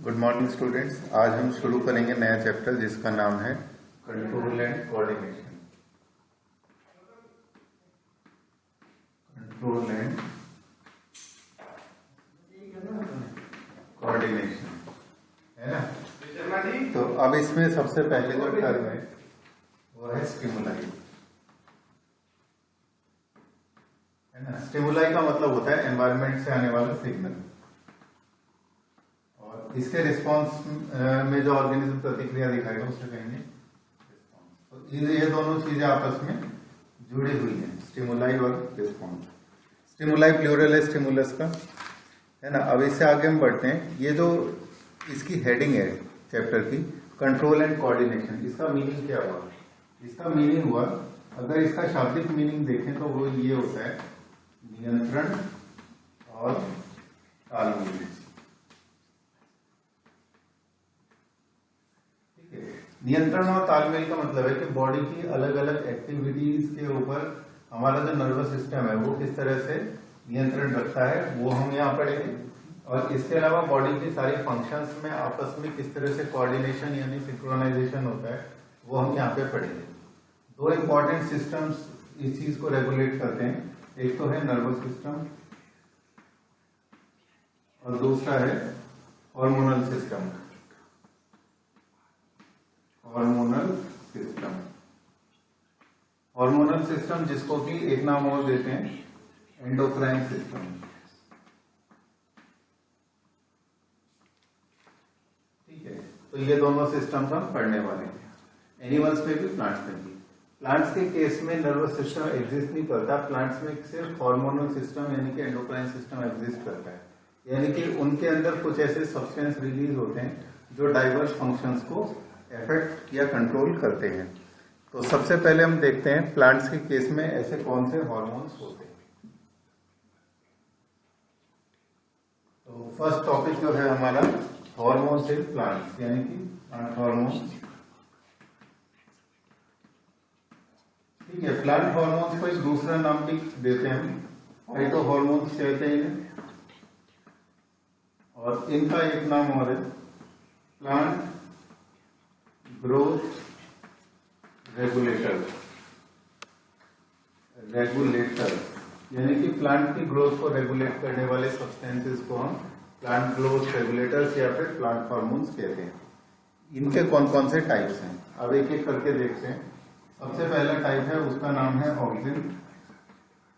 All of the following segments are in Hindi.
Good morning students. आज हम शुरू करेंगे नया चैप्टर जिसका नाम है control and coordination. Control and coordination है ना। तो अब इसमें सबसे पहले जो टर्म है वो है स्टिमुलाई, है ना। स्टिमुलाई का मतलब होता है एनवायरनमेंट से आने वाला सिग्नल, इसके रिस्पांस में जो ऑर्गेनिज्म प्रतिक्रिया दिखाएगा उसे कहेंगे रिस्पांस। तो ये दोनों चीजें आपस में जुड़ी हुई हैं, स्टिमुलाई और रिस्पांस। स्टिमुलाई प्लूरल है स्टिमुलस का, है ना। अब इससे आगे हम बढ़ते हैं। ये जो इसकी हेडिंग है चैप्टर की, कंट्रोल एंड कोऑर्डिनेशन, इसका मीनिंग क्या हुआ? इसका मीनिंग हुआ, अगर इसका शाब्दिक मीनिंग देखें तो वो ये होता है नियंत्रण और तालमेल। नियंत्रण और तालमेल का मतलब है कि बॉडी की अलग अलग एक्टिविटीज के ऊपर हमारा जो नर्वस सिस्टम है वो किस तरह से नियंत्रण रखता है, वो हम यहाँ पढ़ेंगे। और इसके अलावा बॉडी की सारी फंक्शंस में आपस में किस तरह से कोऑर्डिनेशन यानी सिंक्रोनाइजेशन होता है वो हम यहाँ पे पढ़ेंगे। दो इंपॉर्टेंट सिस्टम्स इस चीज को रेगुलेट करते हैं, एक तो है नर्वस सिस्टम और दूसरा है hormonal system. Hormonal system, hormonal system जिसको कि एक नाम और देते हैं एंडोक्राइन सिस्टम। ठीक है, तो ये दोनों सिस्टम्स हम पढ़ने वाले हैं, एनिमल्स पे भी प्लांट्स पे भी। प्लांट्स के केस में नर्वस सिस्टम एग्जिस्ट नहीं करता, प्लांट्स में सिर्फ हार्मोनल सिस्टम यानी कि एंडोक्राइन सिस्टम एग्जिस्ट करता है। यानी कि उनके अंदर कुछ ऐसे सब्सटेंस रिलीज होते हैं जो डाइवर्स फंक्शंस को इफेक्ट या कंट्रोल करते हैं। तो सबसे पहले हम देखते हैं प्लांट्स के केस में ऐसे कौन से हार्मोन्स होते हैं। तो फर्स्ट टॉपिक जो है हमारा हार्मोन्स इन प्लांट्स, यानी कि प्लांट हार्मोन्स। ठीक है, प्लांट हार्मोन्स को एक दूसरा नाम भी देते हैं हम, फाइटो हार्मोन्स कहते हैं, और इनका एक नाम और है प्लांट ग्रोथ रेगुलेटर। यानी कि प्लांट की ग्रोथ को रेगुलेट करने वाले सब्सटेंसेस को हम प्लांट ग्रोथ रेगुलेटर्स या फिर प्लांट हार्मोन्स कहते हैं। इनके कौन कौन से टाइप्स हैं, अब एक एक करके देखते हैं। सबसे पहला टाइप है, उसका नाम है ऑक्सिन।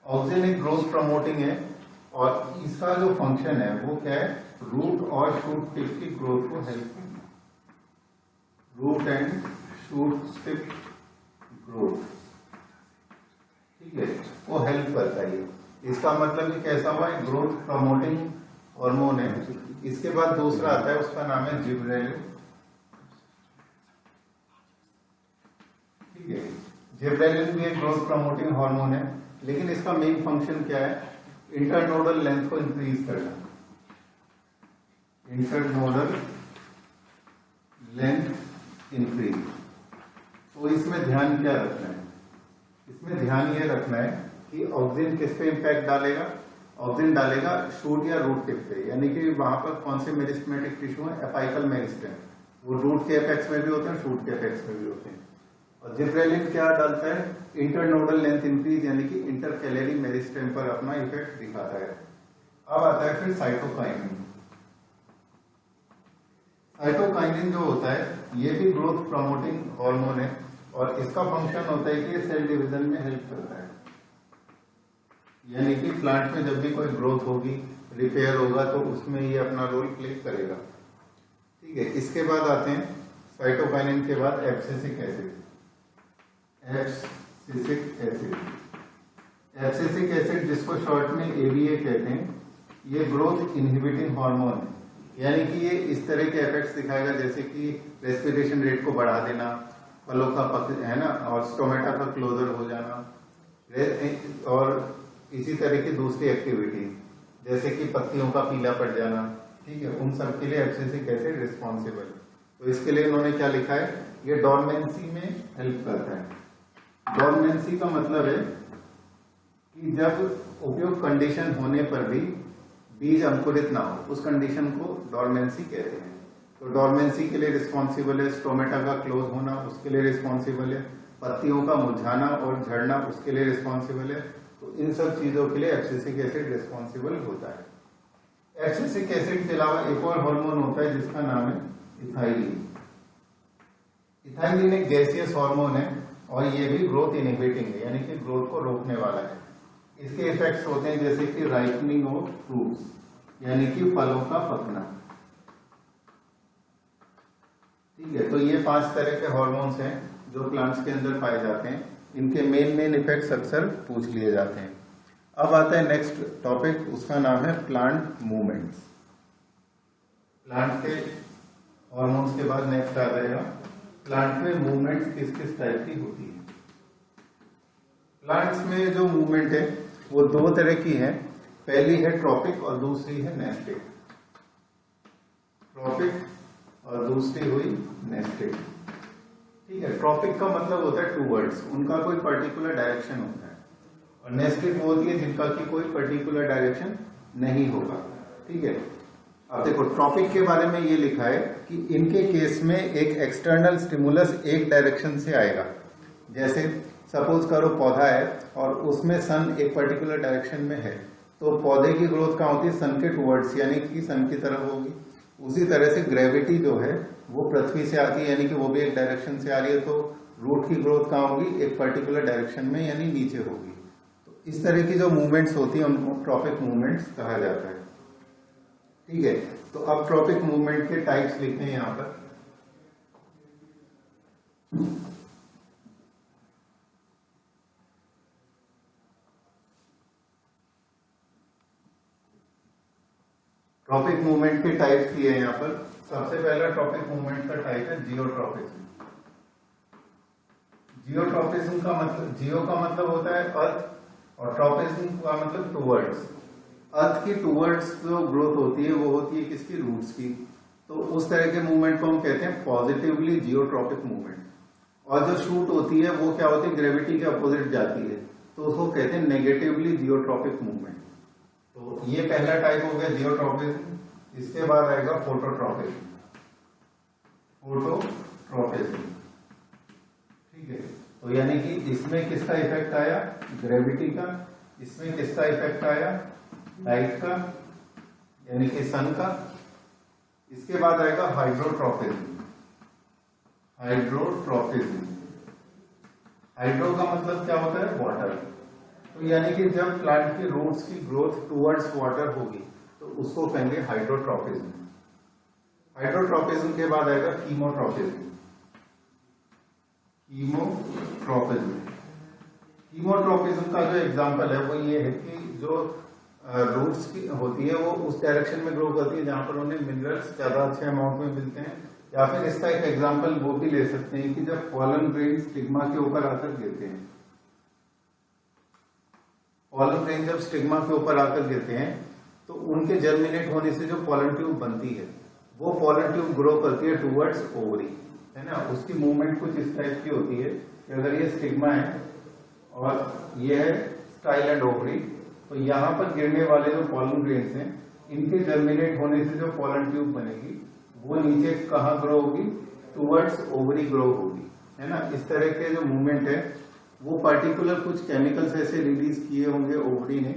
ऑक्सिन एक ग्रोथ प्रमोटिंग है और इसका जो फंक्शन है वो क्या है, रूट और शूट टिप की ग्रोथ को हेल्प करना। Root and shoot tip growth, ठीक है, वो हेल्प करता है। इसका मतलब कैसा हुआ, ग्रोथ प्रमोटिंग हार्मोन है। इसके बाद दूसरा आता है, उसका नाम है जिबरेलिन। ठीक है, जिबरेलिन भी एक ग्रोथ प्रमोटिंग हार्मोन है, लेकिन इसका मेन फंक्शन क्या है, इंटरनोडल लेंथ को इंक्रीज करना। Internodal length increase. तो इसमें ध्यान क्या रखना है, इसमें ध्यान ये रखना है कि ऑक्सिन किस पे इंपैक्ट डालेगा, ऑक्सिन डालेगा शूट या रूट टिप पे, यानी कि वहां पर कौन से मेरिस्टेमेटिक टिश्यू है, एपाइकल मेरिस्टेम, वो रूट के एपेक्स में भी होते हैं, शूट के एपेक्स में भी होते हैं। और जिब्रेलिन क्या डालता है, इंटरनोडल लेंथ इंक्रीज यानी कि इंटरकैलरी मेरिस्टेम पर अपना इफेक्ट दिखाता है। अब आता है फिर साइटोकाइनिन। साइटोकाइनिन जो होता है ये भी ग्रोथ प्रमोटिंग हार्मोन है और इसका फंक्शन होता है कि सेल डिवीजन में हेल्प करता है। यानी कि प्लांट में जब भी कोई ग्रोथ होगी, रिपेयर होगा, तो उसमें ये अपना रोल प्ले करेगा। ठीक है, इसके बाद आते हैं साइटोकाइनिन के बाद एब्सिसिक एसिड। एब्सिसिक एसिड जिसको शॉर्ट में ABA कहते हैं, ये ग्रोथ इनहिबिटिंग हार्मोन है। यानी कि ये इस तरह के इफेक्ट्स दिखाएगा जैसे कि रेस्पिरेशन रेट को बढ़ा देना, फलों का पक है ना, और स्टोमेटा का क्लोजर हो जाना, और इसी तरह की दूसरी एक्टिविटी जैसे कि पत्तियों का पीला पड़ जाना। ठीक है, उन सब के लिए एब्सिसिक एसिड रिस्पॉन्सिबल। तो इसके लिए इन्होंने क्या लिखा है, ये डॉर्मेंसी में हेल्प करता है। डॉर्मेंसी का मतलब है कि जब उपयुक्त कंडीशन होने पर भी बीज अंकुरित ना हो, उस कंडीशन को डॉर्मेंसी कहते हैं। तो डोरमेंसी के लिए रिस्पॉन्सिबल है, स्टोमेटा का क्लोज होना उसके लिए रिस्पॉन्सिबल है, पत्तियों का मुरझाना और झड़ना उसके लिए रिस्पॉन्सिबल है। तो इन सब चीजों के लिए एब्सिसिक एसिड रिस्पॉन्सिबल होता है। एब्सिसिक एसिड के अलावा एक और हार्मोन होता है जिसका नाम है इथाइलिन। इथाइलिन एक गैसियस हार्मोन है और ये भी ग्रोथ इनहिबिटिंग है, यानी कि ग्रोथ को रोकने वाला है। इसके इफेक्ट्स होते हैं जैसे कि राइपनिंग ऑफ फ्रूट्स, यानी कि फलों का पकना। ठीक है, तो ये 5 तरह के हॉर्मोन्स हैं जो प्लांट्स के अंदर पाए जाते हैं। इनके मेन इफेक्ट्स अक्सर पूछ लिए जाते हैं। अब आता है नेक्स्ट टॉपिक, उसका नाम है प्लांट मूवमेंट्स। प्लांट के हॉर्मोन्स के बाद नेक्स्ट आ जाएगा प्लांट में मूवमेंट्स किस किस टाइप की होती है। प्लांट्स में जो मूवमेंट है वो 2 तरह की है। पहली है ट्रॉपिक और दूसरी है नेस्टिक। ट्रॉपिक और दूसरी हुई नेस्टिक। ठीक है, ट्रॉपिक का मतलब होता है टूवर्ड्स, उनका कोई पर्टिकुलर डायरेक्शन होता है, और नेस्टिक वो होती है जिनका की कोई पर्टिकुलर डायरेक्शन नहीं होगा। ठीक है, अब देखो ट्रॉपिक के बारे में ये लिखा है कि इनके केस में एक एक्सटर्नल स्टिमुलस एक डायरेक्शन से आएगा। जैसे सपोज करो पौधा है और उसमें सन एक पर्टिकुलर डायरेक्शन में है, तो पौधे की ग्रोथ कहाँ होती है, सन के टुवर्ड्स, यानी कि सन की तरफ होगी। उसी तरह से ग्रेविटी जो है वो पृथ्वी से आती है, यानी कि वो भी एक डायरेक्शन से आ रही है, तो रूट की ग्रोथ कहाँ होगी, एक पर्टिकुलर डायरेक्शन में, यानी नीचे होगी। तो इस तरह की जो मूवमेंट्स होती है उनको ट्रॉपिक मूवमेंट्स कहा जाता है। ठीक है, तो अब ट्रॉपिक मूवमेंट के टाइप्स लिखते हैं यहां पर। ट्रॉपिक मूवमेंट के टाइप्स दिए हैं यहाँ पर। सबसे पहला ट्रॉपिक मूवमेंट का टाइप है जियोट्रॉपिज्म। जियोट्रॉपिज्म का मतलब, जियो का मतलब होता है अर्थ और ट्रॉपिज्म का मतलब टूवर्ड्स। अर्थ की टूवर्ड्स जो ग्रोथ होती है वो होती है किसकी, रूट्स की। तो उस तरह के मूवमेंट को हम कहते हैं पॉजिटिवली जियोट्रॉपिक मूवमेंट। और जो शूट होती है वो क्या होती है, ग्रेविटी के अपोजिट जाती है, तो उसको कहते हैं नेगेटिवली जियोट्रॉपिक मूवमेंट। तो ये पहला टाइप हो गया जियोट्रॉपिज्म। इसके बाद आएगा फोटोट्रॉपिज्म। फोटोट्रॉपिज्म, ठीक है, तो यानी कि इसमें किसका इफेक्ट आया, ग्रेविटी का। इसमें किसका इफेक्ट आया, लाइट का, यानी कि सन का। इसके बाद आएगा हाइड्रोट्रॉपिज्म। हाइड्रोट्रॉपिज्म, हाइड्रो का मतलब क्या होता है, वाटर। तो यानी कि जब प्लांट की रूट्स की ग्रोथ टुवर्ड्स वाटर होगी तो उसको कहेंगे हाइड्रोट्रॉपिज्म। हाइड्रोट्रॉपिज्म के बाद आएगा कीमोट्रॉपिज्म। कीमोट्रॉपिज्म, कीमोट्रॉपिज्म का जो एग्जांपल है वो ये है कि जो रूट्स की होती है वो उस डायरेक्शन में ग्रो करती है जहां पर उन्हें मिनरल्स ज्यादा अच्छे अमाउंट में मिलते हैं। या फिर इसका एक एग्जांपल वो भी ले सकते हैं कि जब पॉलन ग्रेन स्टिग्मा के ऊपर आकर गिरते हैं, पॉलन ग्रेन जब स्टिग्मा के ऊपर आकर गिरते हैं तो उनके जर्मिनेट होने से जो पॉलन ट्यूब बनती है वो पॉलन ट्यूब ग्रो करती है टुवर्ड्स ओवरी, है ना। उसकी मूवमेंट कुछ इस टाइप की होती है कि अगर ये स्टिग्मा है और ये है स्टाइल एंड ओवरी, तो यहाँ पर गिरने वाले जो पॉलन ग्रेन्स हैं इनके जर्मिनेट होने से जो पॉलन ट्यूब बनेगी वो नीचे कहाँ ग्रो होगी, टुवर्ड्स ओवरी ग्रो होगी, है ना। इस तरह के जो मूवमेंट है वो पर्टिकुलर कुछ केमिकल्स ऐसे रिलीज किए होंगे ओवरी ने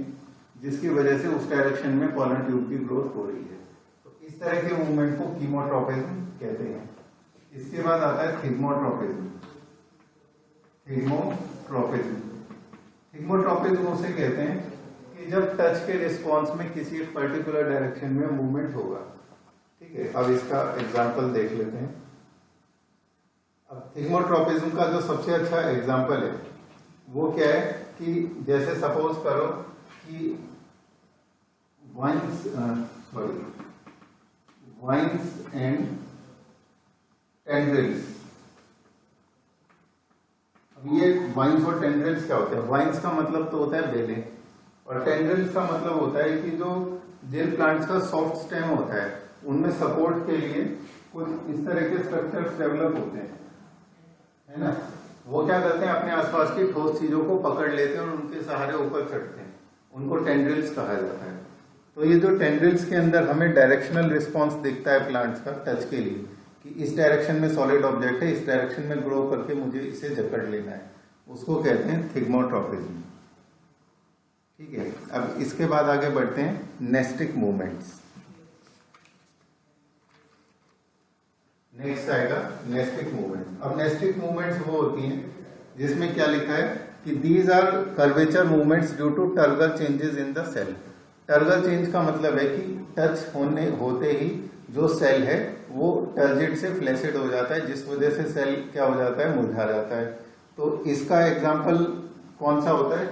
जिसकी वजह से उस डायरेक्शन में पॉलन ट्यूब की ग्रोथ हो रही है। तो इस तरह के मूवमेंट को कीमोट्रॉपिज्म कहते हैं। इसके बाद आता है थिग्मोट्रॉपिज्म। थिग्मोट्रॉपिज्म, थिग्मोट्रॉपिज्म उसे कहते हैं कि जब टच के रिस्पॉन्स में किसी एक पर्टिकुलर डायरेक्शन में मूवमेंट होगा। ठीक है, अब इसका एग्जांपल देख लेते हैं। अब थिग्मोट्रॉपिज्म का जो सबसे अच्छा एग्जांपल है वो क्या है कि जैसे सपोज करो कि वाइन्स एंड टेंड्रिल्स। अब ये वाइन्स और टेंड्रिल्स क्या होते हैं, वाइन्स का मतलब तो होता है बेलें और टेंड्रिल्स का मतलब होता है कि जो जिन प्लांट्स का सॉफ्ट स्टेम होता है उनमें सपोर्ट के लिए कुछ इस तरह के स्ट्रक्चर्स डेवलप होते हैं, है ना। वो क्या करते हैं, अपने आसपास की ठोस चीजों को पकड़ लेते हैं और उनके सहारे ऊपर चढ़ते हैं, उनको टेंड्रिल्स कहा जाता है। तो ये जो टेंड्रिल्स के अंदर हमें डायरेक्शनल रिस्पॉन्स दिखता है प्लांट्स का टच के लिए कि इस डायरेक्शन में सॉलिड ऑब्जेक्ट है, इस डायरेक्शन में ग्रो करके मुझे इसे जकड़ लेना है, उसको कहते हैं थिग्मोट्रॉपिज्म। ठीक है, अब इसके बाद आगे बढ़ते हैं नेस्टिक मूवमेंट्स। नेक्स्ट आएगा नेस्टिक मूवमेंट। अब नेस्टिक मूवमेंट्स वो होती हैं जिसमें क्या लिखा है कि these are curvature movements due to turgor changes in the cell. Turgor change का मतलब है कि टच होते ही जो सेल है वो टर्जिड से फ्लैसिड हो जाता है, जिस वजह से सेल क्या हो जाता है, मुरझा जाता है। तो इसका एग्जांपल कौन सा होता है?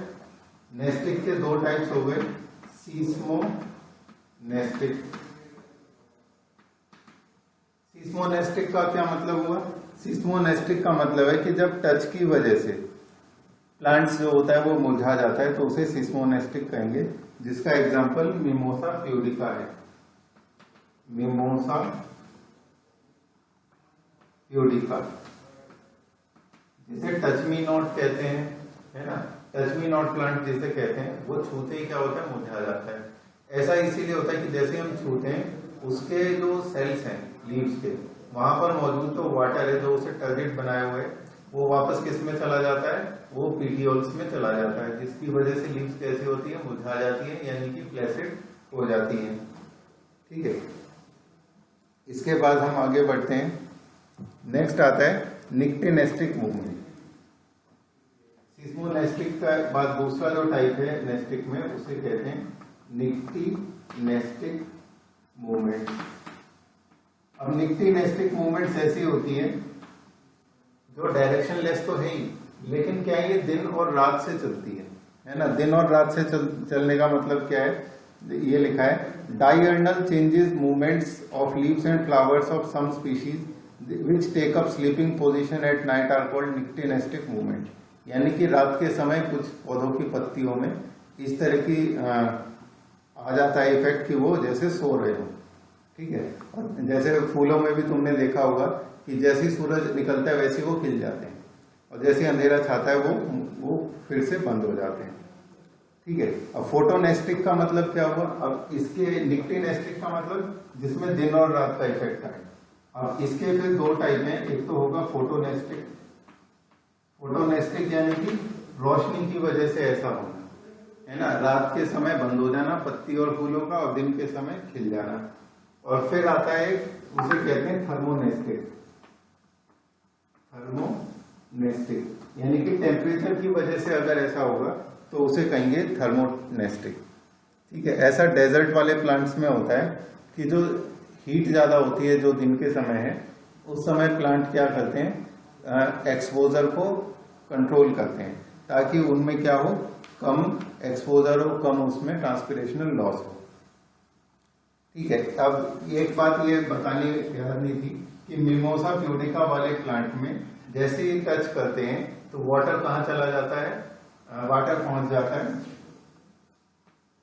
नेस्टिक के दो टाइप्स हो गए, सीस्मोनेस्टिक। सीस्मोनेस्टिक का क्या मतलब हुआ? सीस्मोनेस्टिक का मतलब है कि जब टच की वजह से प्लांट्स जो होता है वो मुरझा जाता है तो उसे सीस्मोनेस्टिक कहेंगे, जिसका एग्जांपल मिमोसा प्यूडिका है। मिमोसा प्यूडिका जिसे टच मी नॉट कहते हैं, है ना, टच मी नॉट प्लांट जिसे कहते हैं, वो छूते ही क्या होता है, मुरझा जाता है। ऐसा इसीलिए होता है कि जैसे हम छूते हैं उसके जो सेल्स हैं लीव्स के, वहां पर मौजूद तो वाटर है जो उसे टर्जिड बनाए हुए, वो वापस किस में चला जाता है, वो पीटियोल्स में चला जाता है, जिसकी वजह से लीव्स कैसी होती है, मुरझा जाती है, यानी कि फ्लैसिड हो जाती है। ठीक है, इसके बाद हम आगे बढ़ते हैं। नेक्स्ट आता है निक्टेनेस्टिक मूवमेंट। सीस्मोनेस्टिक का बाद दूसरा जो टाइप है नेस्टिक में उसे कहते हैं निक्टेनेस्टिक मूवमेंट। अब निक्टेनेस्टिक मूवमेंट्स ऐसी होती है जो डायरेक्शन लेस तो है ही, लेकिन क्या है, ये दिन और रात से चलती है ना। दिन और रात से चलने का मतलब क्या है, ये लिखा है diurnal changes movements of leaves and flowers of some species which take up sleeping position at night are called nictenestic movement। यानी कि रात के समय कुछ पौधों की पत्तियों में इस तरह की आ जाता है इफेक्ट कि वो जैसे सो रहे हो। ठीक है, और जैसे फूलों में भी तुमने देखा होगा कि जैसे सूरज निकलता है वैसे वो खिल जाते हैं, और जैसे अंधेरा छाता है वो फिर से बंद हो जाते हैं। ठीक है, अब फोटोनेस्टिक का मतलब क्या हुआ? अब इसके निक्टेनेस्टिक का मतलब जिसमें दिन और रात का इफेक्ट आए। अब इसके फिर दो टाइप हैं, एक तो होगा फोटोनेस्टिक। फोटोनेस्टिक यानी कि रोशनी की वजह से ऐसा होना, है ना, रात के समय बंद हो जाना पत्ती और फूलों का, और दिन के समय खिल जाना। और फिर आता है उसे कहते हैं थर्मोनेस्टिक। थर्मोनेस्टिक यानी कि टेम्परेचर की वजह से अगर ऐसा होगा तो उसे कहेंगे थर्मोनेस्टिक। ठीक है, ऐसा डेजर्ट वाले प्लांट्स में होता है कि जो हीट ज्यादा होती है जो दिन के समय है, उस समय प्लांट क्या करते हैं, एक्सपोजर को कंट्रोल करते हैं ताकि उनमें क्या हो, कम एक्सपोजर हो, कम उसमें ट्रांसपिरेशनल लॉस हो। ठीक है, अब एक बात ये बतानी याद नहीं थी कि मिमोसा प्यूडिका वाले प्लांट में जैसे ही टच करते हैं तो वाटर कहाँ चला जाता है, वाटर पहुंच जाता है,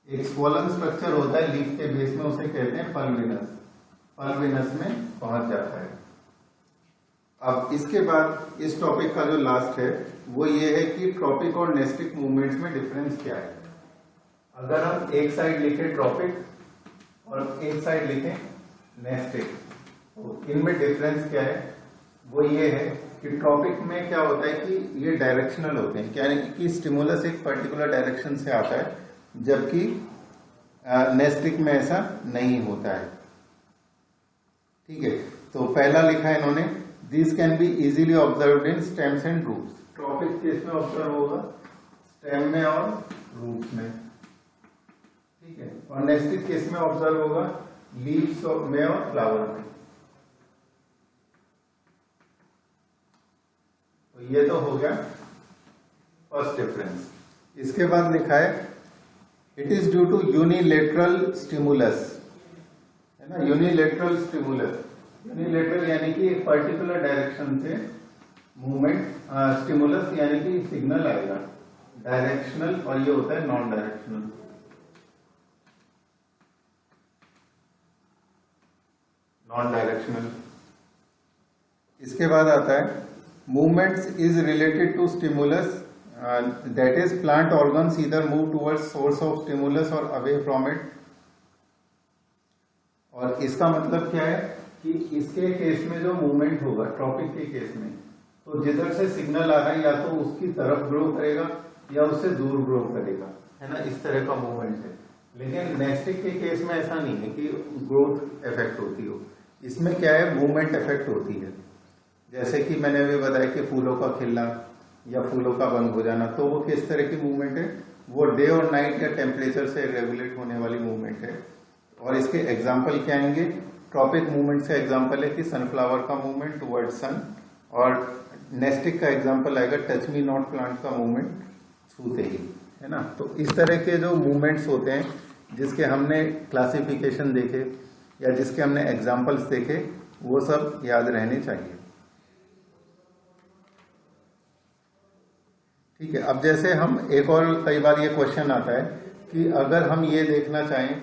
एक स्वॉलन स्ट्रक्चर होता है लीफ के बेस में, उसे कहते हैं पल्विनस। पल्विनस में पहुंच जाता है। अब इसके बाद इस टॉपिक का जो लास्ट है वो ये है कि ट्रॉपिक और नेस्टिक मूवमेंट्स में डिफरेंस क्या है। अगर हम एक साइड लिखें ट्रॉपिक और एक साइड लिखें नेस्टिक, तो इनमें डिफरेंस क्या है, वो ये है कि ट्रॉपिक में क्या होता है कि ये डायरेक्शनल होते हैं, यानी कि स्टिमुलस एक पर्टिकुलर डायरेक्शन से आता है, जबकि नेस्टिक में ऐसा नहीं होता है। ठीक है, तो पहला लिखा है इन्होंने, this can be easily observed in stems and roots. Tropic किस में ऑब्जर्व होगा, स्टेम में और रूट्स में। ठीक है, और नेस्टिक किस में ऑब्जर्व होगा, लीव्स में और फ्लावर में। तो ये तो हो गया फर्स्ट डिफरेंस। इसके बाद लिखा है it is due to unilateral stimulus, है ना, यूनिलेटरल स्टिमुलस। यूनिलेटरल यानी कि एक पर्टिकुलर डायरेक्शन से मूवमेंट, स्टिमुलस यानी कि सिग्नल आएगा, डायरेक्शनल, और ये होता है नॉन डायरेक्शनल। Non directional. इसके बाद आता है movements is related to stimulus, that is plant organs either move towards source of stimulus और अवे फ्रॉम इट और इसका मतलब क्या है कि इसके केस में जो मूवमेंट होगा ट्रॉपिक के केस में, तो जिधर से सिग्नल आ रहा है या तो उसकी तरफ ग्रो करेगा या उससे दूर ग्रो करेगा, है ना, इस तरह का मूवमेंट है। लेकिन नेस्टिक के केस में ऐसा नहीं है कि ग्रोथ इफेक्ट होती हो, इसमें क्या है मूवमेंट इफेक्ट होती है। जैसे कि मैंने अभी बताया कि फूलों का खिलना या फूलों का बंद हो जाना, तो वो किस तरह की मूवमेंट है, वो डे और नाइट या टेम्परेचर से रेगुलेट होने वाली मूवमेंट है। और इसके एग्जाम्पल क्या आएंगे, ट्रॉपिक मूवमेंट से एग्जाम्पल है कि सनफ्लावर का मूवमेंट टुवर्ड सन, और नेस्टिक का एग्जाम्पल आएगा टच मी नॉट प्लांट का मूवमेंट छूते ही, है ना। तो इस तरह के जो मूवमेंट्स होते हैं जिसके हमने क्लासिफिकेशन देखे या जिसके हमने एग्जाम्पल्स देखे, वो सब याद रहने चाहिए। ठीक है, अब जैसे हम एक और कई बार ये क्वेश्चन आता है कि अगर हम ये देखना चाहें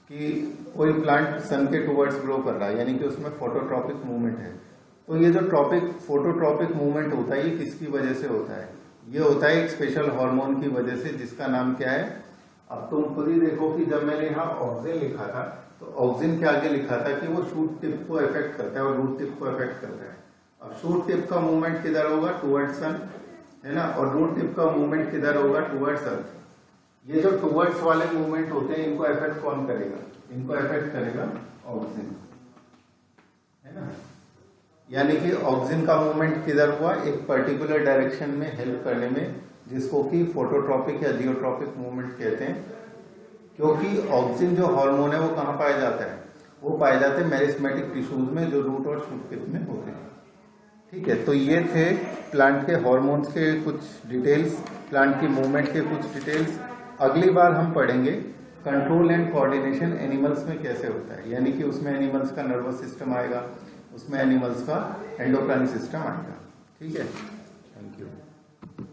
कि कोई प्लांट सन के टुवर्ड्स ग्रो कर रहा है, यानी कि उसमें फोटोट्रॉपिक मूवमेंट है, तो ये जो फोटोट्रॉपिक मूवमेंट होता है ये किसकी वजह से होता है, ये होता है एक स्पेशल हार्मोन की वजह से जिसका नाम क्या है। अब तुम खुद ही देखो कि जब मैंने यहाँ ऑक्सिन लिखा था तो ऑक्सिन के आगे लिखा था कि वो शूट टिप को इफेक्ट करता है और रूट टिप को इफेक्ट करता है। अब शूट टिप का मूवमेंट किधर होगा, टुवर्ड्स सन, है ना, और रूट टिप का मूवमेंट किधर होगा, टुवर्ड्स अर्थ। ये जो टुवर्ड्स वाले मूवमेंट होते हैं इनको इफेक्ट कौन करेगा, इनको इफेक्ट करेगा ऑक्सिन, है ना। यानी कि ऑक्सिन का मूवमेंट किधर हुआ, एक पर्टिकुलर डायरेक्शन में हेल्प करने में, जिसको कि फोटोट्रॉपिक या जियोट्रॉपिक मूवमेंट कहते हैं। क्योंकि ऑक्सिन जो हार्मोन है वो कहाँ पाया जाता है, वो पाए जाते हैं मेरिस्मेटिक टिश्यूज में जो रूट और शूट टिप में होते हैं। ठीक है, तो ये थे प्लांट के हार्मोन्स के कुछ डिटेल्स, प्लांट की मूवमेंट के कुछ डिटेल्स। अगली बार हम पढ़ेंगे कंट्रोल एंड कोऑर्डिनेशन एनिमल्स में कैसे होता है, यानी कि उसमें एनिमल्स का नर्वस सिस्टम आएगा, उसमें एनिमल्स का एंडोक्राइन सिस्टम आएगा। ठीक है, थैंक यू।